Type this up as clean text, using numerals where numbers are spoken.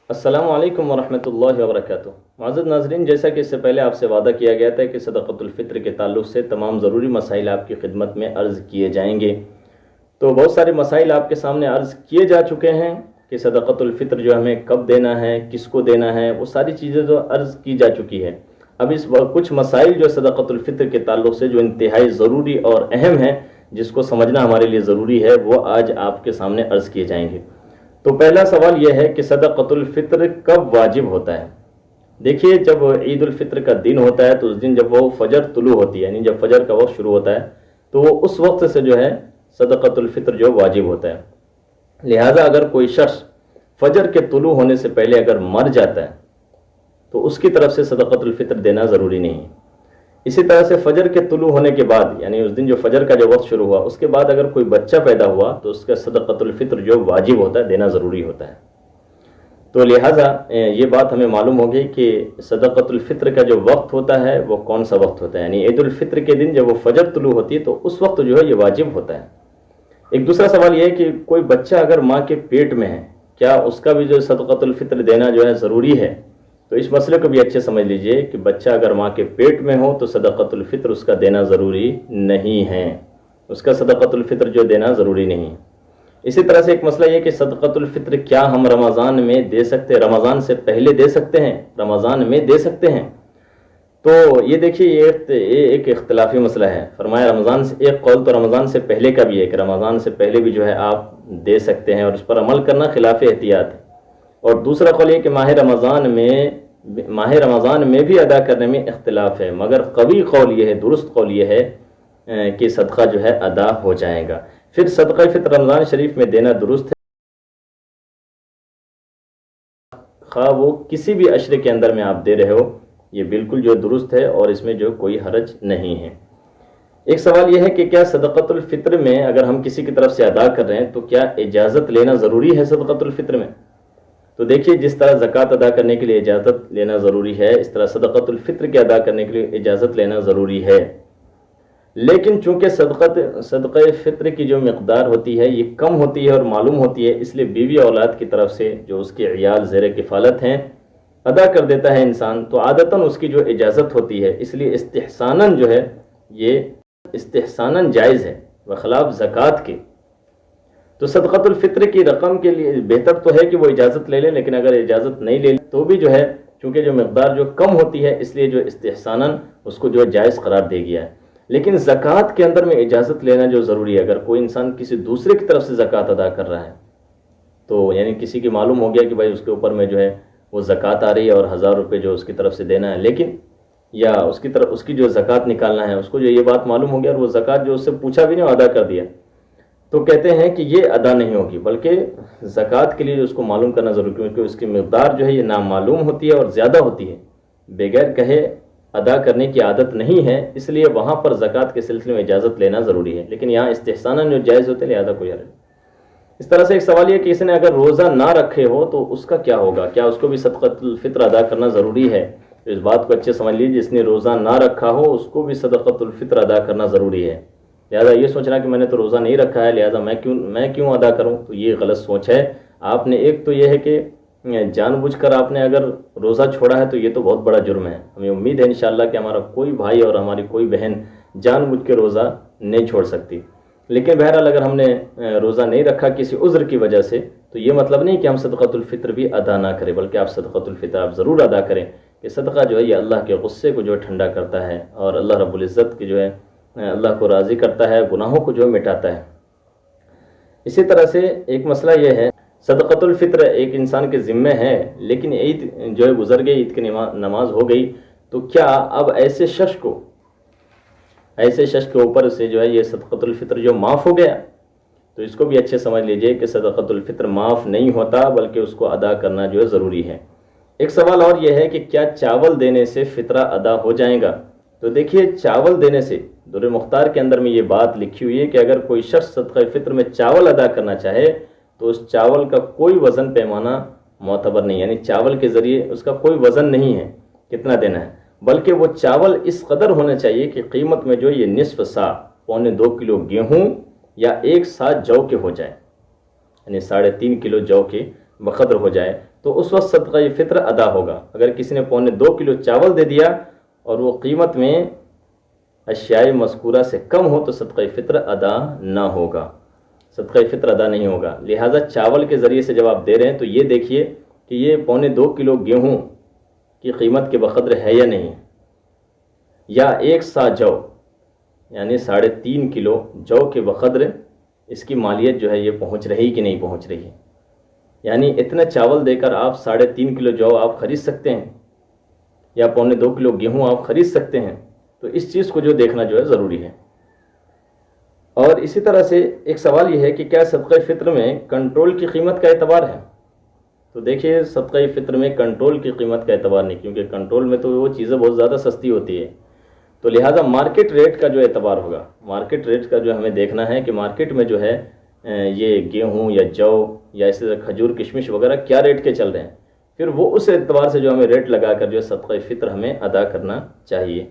السلام علیکم ورحمۃ اللہ وبرکاتہ۔ معزز ناظرین، جیسا کہ اس سے پہلے آپ سے وعدہ کیا گیا تھا کہ صدقۃ الفطر کے تعلق سے تمام ضروری مسائل آپ کی خدمت میں عرض کیے جائیں گے، تو بہت سارے مسائل آپ کے سامنے عرض کیے جا چکے ہیں کہ صدقۃ الفطر جو ہمیں کب دینا ہے، کس کو دینا ہے، وہ ساری چیزیں جو عرض کی جا چکی ہے۔ اب اس کچھ مسائل جو صدقۃ الفطر کے تعلق سے جو انتہائی ضروری اور اہم ہیں، جس کو سمجھنا ہمارے لیے ضروری ہے، وہ آج آپ کے سامنے عرض کیے جائیں گے۔ تو پہلا سوال یہ ہے کہ صدقۃ الفطر کب واجب ہوتا ہے؟ دیکھیے، جب عید الفطر کا دن ہوتا ہے تو اس دن جب وہ فجر طلوع ہوتی ہے، یعنی جب فجر کا وقت شروع ہوتا ہے، تو وہ اس وقت سے جو ہے صدقۃ الفطر جو واجب ہوتا ہے۔ لہٰذا اگر کوئی شخص فجر کے طلوع ہونے سے پہلے اگر مر جاتا ہے تو اس کی طرف سے صدقۃ الفطر دینا ضروری نہیں ہے۔ اسی طرح سے فجر کے طلوع ہونے کے بعد، یعنی اس دن جو فجر کا جو وقت شروع ہوا، اس کے بعد اگر کوئی بچہ پیدا ہوا تو اس کا صدقۃ الفطر جو واجب ہوتا ہے، دینا ضروری ہوتا ہے۔ تو لہٰذا یہ بات ہمیں معلوم ہوگی کہ صدقۃ الفطر کا جو وقت ہوتا ہے وہ کون سا وقت ہوتا ہے، یعنی عید الفطر کے دن جب وہ فجر طلوع ہوتی ہے تو اس وقت جو ہے یہ واجب ہوتا ہے۔ ایک دوسرا سوال یہ ہے کہ کوئی بچہ اگر ماں کے پیٹ میں ہے، کیا اس کا بھی جو صدقۃ الفطر دینا جو ہے ضروری ہے؟ تو اس مسئلے کو بھی اچھے سمجھ لیجئے کہ بچہ اگر ماں کے پیٹ میں ہو تو صدقۃ الفطر اس کا دینا ضروری نہیں ہے، اس کا صدقۃ الفطر جو دینا ضروری نہیں ہے۔ اسی طرح سے ایک مسئلہ یہ کہ صدقۃ الفطر کیا ہم رمضان میں دے سکتے ہیں، رمضان سے پہلے دے سکتے ہیں، رمضان میں دے سکتے ہیں؟ تو یہ دیکھیے، یہ ایک اختلافی مسئلہ ہے۔ فرمایا رمضان سے، ایک قول تو رمضان سے پہلے کا بھی ہے کہ رمضان سے پہلے بھی جو ہے آپ دے سکتے ہیں اور اس پر عمل کرنا خلاف احتیاط ہے، اور دوسرا قول یہ کہ ماہ رمضان میں بھی ادا کرنے میں اختلاف ہے، مگر قوی قول یہ ہے، درست قول یہ ہے کہ صدقہ جو ہے ادا ہو جائے گا۔ پھر صدقہ فطر رمضان شریف میں دینا درست ہے، خواہ وہ کسی بھی عشرے کے اندر میں آپ دے رہے ہو، یہ بالکل جو درست ہے اور اس میں جو کوئی حرج نہیں ہے۔ ایک سوال یہ ہے کہ کیا صدقۃ الفطر میں اگر ہم کسی کی طرف سے ادا کر رہے ہیں تو کیا اجازت لینا ضروری ہے صدقۃ الفطر میں؟ تو دیکھیے، جس طرح زکوٰۃ ادا کرنے کے لیے اجازت لینا ضروری ہے، اس طرح صدقۃ الفطر کے ادا کرنے کے لیے اجازت لینا ضروری ہے، لیکن چونکہ صدقہ فطر کی جو مقدار ہوتی ہے یہ کم ہوتی ہے اور معلوم ہوتی ہے، اس لیے بیوی اولاد کی طرف سے جو اس کے عیال زیر کفالت ہیں ادا کر دیتا ہے انسان، تو عادتاً اس کی جو اجازت ہوتی ہے، اس لیے استحساناً جو ہے یہ استحساناً جائز ہے بخلاف زکوٰۃ کے۔ تو صدقۃ الفطر کی رقم کے لیے بہتر تو ہے کہ وہ اجازت لے لیں، لیکن اگر اجازت نہیں لے تو بھی جو ہے چونکہ جو مقدار جو کم ہوتی ہے، اس لیے جو استحساناً اس کو جو جائز قرار دے گیا ہے۔ لیکن زکوٰۃ کے اندر میں اجازت لینا جو ضروری ہے، اگر کوئی انسان کسی دوسرے کی طرف سے زکوٰۃ ادا کر رہا ہے تو یعنی کسی کی معلوم ہو گیا کہ بھائی اس کے اوپر میں جو ہے وہ زکوٰۃ آ رہی ہے اور 1000 روپے جو اس کی طرف سے دینا ہے، لیکن یا اس کی جو زکوٰۃ نکالنا ہے، اس کو جو یہ بات معلوم ہو گیا اور وہ زکوٰۃ جو اس سے پوچھا بھی نہیں ادا کر دیا، تو کہتے ہیں کہ یہ ادا نہیں ہوگی، بلکہ زکوٰۃ کے لیے جو اس کو معلوم کرنا ضروری، کیونکہ اس کی مقدار جو ہے یہ نامعلوم ہوتی ہے اور زیادہ ہوتی ہے، بغیر کہے ادا کرنے کی عادت نہیں ہے، اس لیے وہاں پر زکوٰۃ کے سلسلے میں اجازت لینا ضروری ہے، لیکن یہاں استحساناً جو جائز ہوتے ہیں، لہذا کوئی حرج نہیں۔ اس طرح سے ایک سوال یہ کہ اس نے اگر روزہ نہ رکھے ہو تو اس کا کیا ہوگا، کیا اس کو بھی صدقۃ الفطر ادا کرنا ضروری ہے؟ تو اس بات کو اچھے سمجھ لیجیے، جس نے روزہ نہ رکھا ہو اس کو بھی صدقۃ الفطر ادا کرنا ضروری ہے۔ لہٰذا یہ سوچنا کہ میں نے تو روزہ نہیں رکھا ہے لہٰذا میں کیوں ادا کروں، تو یہ غلط سوچ ہے۔ آپ نے ایک تو یہ ہے کہ جان بوجھ کر آپ نے اگر روزہ چھوڑا ہے تو یہ تو بہت بڑا جرم ہے۔ ہمیں امید ہے انشاءاللہ کہ ہمارا کوئی بھائی اور ہماری کوئی بہن جان بوجھ کے روزہ نہیں چھوڑ سکتی، لیکن بہرحال اگر ہم نے روزہ نہیں رکھا کسی عذر کی وجہ سے تو یہ مطلب نہیں کہ ہم صدقۃ الفطر بھی ادا نہ کریں، بلکہ آپ صدقۃ الفطر آپ ضرور ادا کریں، کہ صدقہ جو ہے یہ اللہ کے غصے کو جو ہے ٹھنڈا کرتا ہے اور اللہ رب العزت کی جو ہے اللہ کو راضی کرتا ہے، گناہوں کو جو ہے مٹاتا ہے۔ اسی طرح سے ایک مسئلہ یہ ہے، صدقۃ الفطر ایک انسان کے ذمہ ہے، لیکن عید جو ہے گزر گئی، عید کی نماز ہو گئی، تو کیا اب ایسے شخص کے اوپر سے جو ہے یہ صدقۃ الفطر جو معاف ہو گیا؟ تو اس کو بھی اچھے سمجھ لیجئے کہ صدقۃ الفطر معاف نہیں ہوتا، بلکہ اس کو ادا کرنا جو ہے ضروری ہے۔ ایک سوال اور یہ ہے کہ کیا چاول دینے سے فطرہ ادا ہو جائے گا؟ تو دیکھیے، چاول دینے سے در مختار کے اندر میں یہ بات لکھی ہوئی ہے کہ اگر کوئی شخص صدقہ فطر میں چاول ادا کرنا چاہے تو اس چاول کا کوئی وزن پیمانہ معتبر نہیں، یعنی چاول کے ذریعے اس کا کوئی وزن نہیں ہے کتنا دینا ہے، بلکہ وہ چاول اس قدر ہونا چاہیے کہ قیمت میں جو یہ نصف سا، 1.25 کلو گیہوں یا 1 سا جو کے ہو جائے، یعنی 3.5 کلو جو کے بقدر ہو جائے تو اس وقت صدقہ فطر ادا ہوگا۔ اگر کسی نے 2.25 کلو چاول دے دیا اور وہ قیمت میں اشیاء مذکورہ سے کم ہو تو صدقہ فطر ادا نہ ہوگا، صدقہ فطر ادا نہیں ہوگا۔ لہٰذا چاول کے ذریعے سے جب آپ دے رہے ہیں تو یہ دیکھیے کہ یہ 2.25 کلو گیہوں کی قیمت کے بقدر ہے یا نہیں، یا 1 سا جو یعنی 3.5 کلو جو کے بقدر اس کی مالیت جو ہے یہ پہنچ رہی کہ نہیں پہنچ رہی ہے۔ یعنی اتنا چاول دے کر آپ 3.5 کلو جو آپ خرید سکتے ہیں یا 2.25 کلو گیہوں آپ خرید سکتے ہیں، تو اس چیز کو جو دیکھنا جو ہے ضروری ہے۔ اور اسی طرح سے ایک سوال یہ ہے کہ کیا صدقہ فطر میں کنٹرول کی قیمت کا اعتبار ہے؟ تو دیکھیے صدقہ فطر میں کنٹرول کی قیمت کا اعتبار نہیں، کیونکہ کنٹرول میں تو وہ چیزیں بہت زیادہ سستی ہوتی ہے، تو لہٰذا مارکیٹ ریٹ کا جو اعتبار ہوگا، مارکیٹ ریٹ کا جو ہمیں دیکھنا ہے کہ مارکیٹ میں جو ہے یہ گیہوں یا جو یا اسی طرح کھجور کشمش وغیرہ کیا ریٹ کے چل رہے ہیں، پھر وہ اس اعتبار سے جو ہمیں ریٹ لگا کر جو صدقہ فطر ہمیں ادا کرنا چاہیے۔